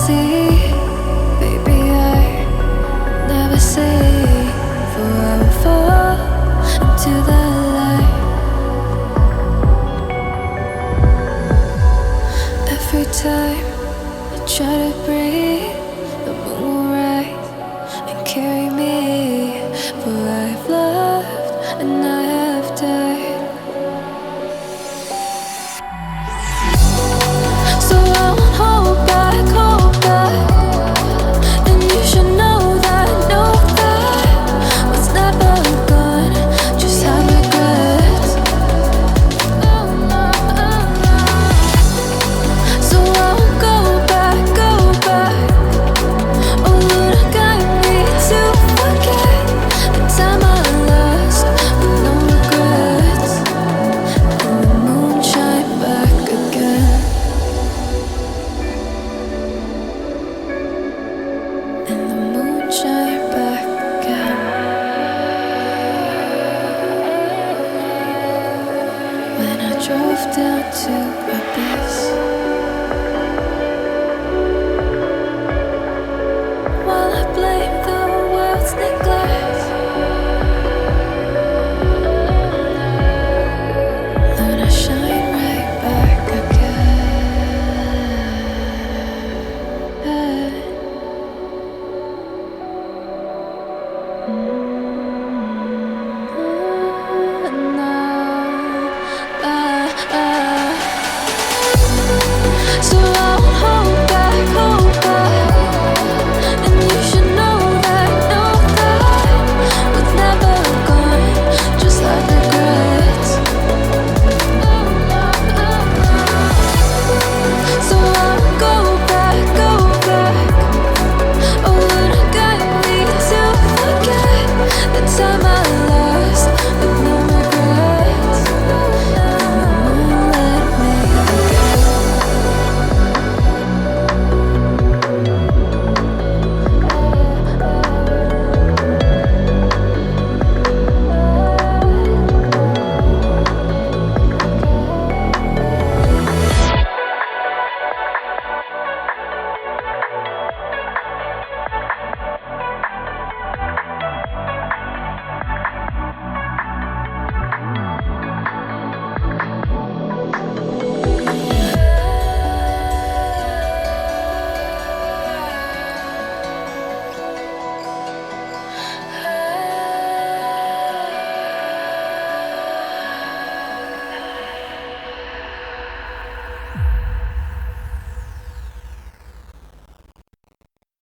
see, baby, I never say, for I will fall into the light. Every time I try to breathe, the moon will rise and carry me, for I've loved and I have died. So I won't hold back, and you should know that what's never gone just have regrets. So I won't go back. Oh Lord, got me to forget the time I lost with no regrets, and the moon shine back again. And the moon shine back again. When I drove down to my bed,